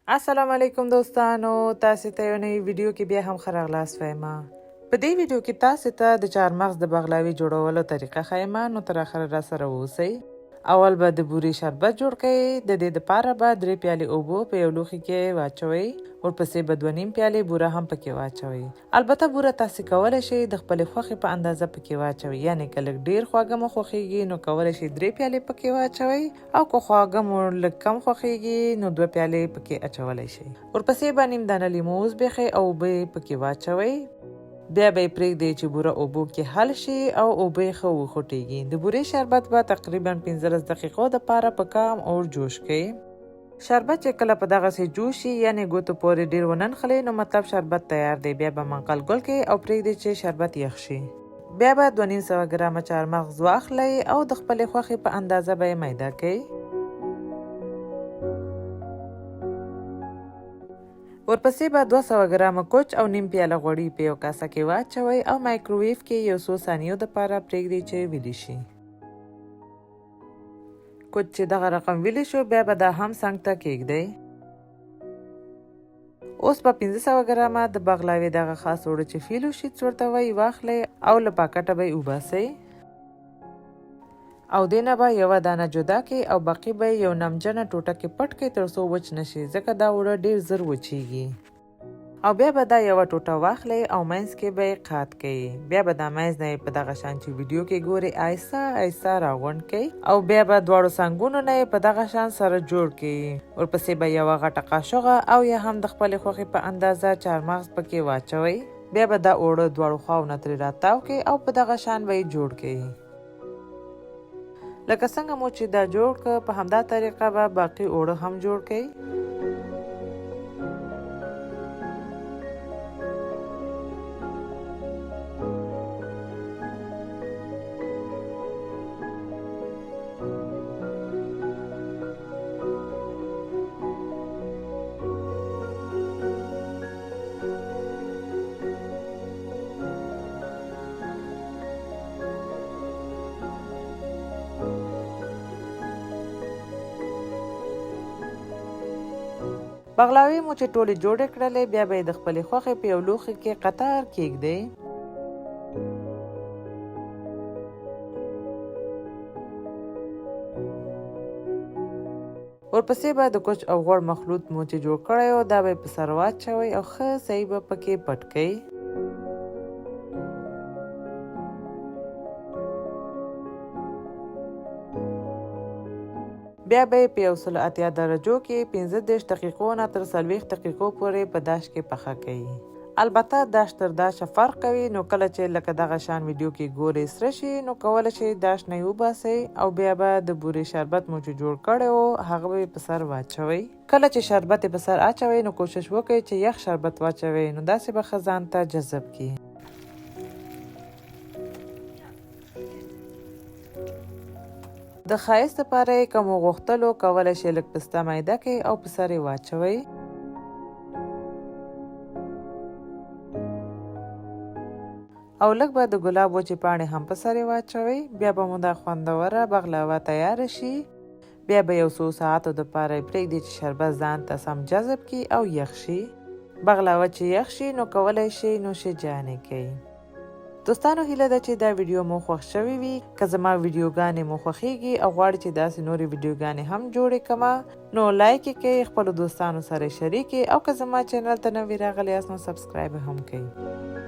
السلام علیکم دوستانو، تاسو ته یو نوی ویډیو کې بیا هم ښه راغلاست وایم. په دې ویډیو کې تاسو ته د چهارمغز د بغلاوي جوړولو طریقه ښیم، نو تر اخره راسره واوسئ. اول به د بورې شربت جوړ کړئ. د دې دپاره به 3 پیالې اوبه په یو لوښي کې واچوئ. ورپسې به 2.5 پیالې بوره هم پکې واچوئ. البته بوره تاسو کولی شئ د خپلې خوښې په اندازه پکې واچوئ. یعنې که لږ ډېر خواږه مو خوښیږي نو کولی شئ 3 پیالې پکې واچوئ، او که خواږه مو لږ کم خوښیږي نو 2 پیالې پکې اچولی شئ. ورپسې به نیم دانه لیمو وزبیښئ او اوبه یې پکې واچوئ. بیا به یې پرېږدئ چې بوره اوبو کې حل شي او اوبه یې ښه وخوټېږي. د بورې شربت به تقریبا 15 دقیقو دپاره په کم اور جوش کړئ. شربت چې کله په دغسې جوش شي، یعنې ګوتو پورې ډېر وننښلي، نو مطلب شربت تیار دی. بیا به منقل ګل کړئ او پرېږدئ چې شربت یخ شي. بیا به 2.5 ګرامه چهارمغز واخلئ او د خپلې خوښې په اندازه به یې میده کړئ. ورپسې به 200 ګرامه کوچ او نیم پیاله غوړي په یو کاسه کې واچوئ او مایکروویف کې یو څو ثانیو دپاره پرېږدئ چې ویلې شي. کوچ چې دغه رقم ویلې شو، بیا به دا هم څنګ ته کېږدئ. اوس به 500 ګرامه د بغلاوې دغه خاص اوړه چې فیلو شیټس ورته وایي واخلئ او له پاکټه به یې وباسئ. او دې نه به یوه دانه جدا کړئ او باقي به یې یو نمجنه ټوټه کې پټ کړئ تر څو وچ نشي، ځکه دا اوړه ډېر زر وچیږي. او بیا به دا یوه ټوټه واخلئ او منځ کې به یې قات کړئ. بیا به دا منځ نه یې په دغه شان چې ویډیو کې ګورئ آهسته آهسته راغونډ کړئ او بیا به دواړو څنګونو نه یې په دغه شان سره جوړ کړئ. ورپسې به یوه غټه قاشوغه او یا هم د خپلې خوښې په اندازه چهارمغز پکې واچوئ. بیا به دا اوړه دواړو خواو نه ترې راتاو کړئ او په دغه شان به یې جوړ کړئ. لکه څنګه مو چې دا جوړ کړ، په همدا طریقه به باقي اوړه هم جوړ کړئ. بغلاوې مو چې ټولې جوړې کړلې، بیا به یې د خپلې خوښې په یو لوښي کې قطار کېږدئ. ورپسې به د کوچ او غوړ مخلوط مو چې جوړ کړی و، دا به یې په سر واچوئ او ښه صحیح به پکې پټ کړئ. بیا به یې په 180 درجو کې 15 دقیقو نه تر 40 دقیقو پورې په داش کې پخه کړئ. البته داش تر داشه فرق کوي، نو کله چې لکه دغه شان ویډیو کې ګورئ سره شي، نو کولی شئ داش نه یې وباسئ او بیا به د بورې شربت مو چې جوړ کړی و هغه به یې په سر واچوئ. کله چې شربت یې په سر اچوئ نو کوشش وکړئ چې یخ شربت واچوئ، نو داسې به ښه ځان ته جذب کړي. د ښایست لپاره یې که مو غوښتلو کولی شئ لږ پسته میده کړئ او په سر یې واچوئ. او لږ به د ګلاب وچې پاڼې هم په سر یې واچوئ. بیا به مو دا خوندوره بغلاوه تیاره شي. بیا به یو څو ساعتو دپاره یې پرېږدئ چې شربت ځان ته سم جذب کړي او یخ شي. بغلاوه چې یخ شي نو کولی شئ نوشیجان یې کړئ. دوستانو، هیله ده چې دا ویډیو مو خوښ شوی وي. که زما ویډیوګانې مو خوښیږي او غواړئ چې داسې نورې ویډیوګانې هم جوړې کړمه، نو لایک یې کړئ، خپلو دوستانو سره یې شریک کړئ او که زما چینل ته نوي راغلي یاست نو سبسکرایب هم کړئ.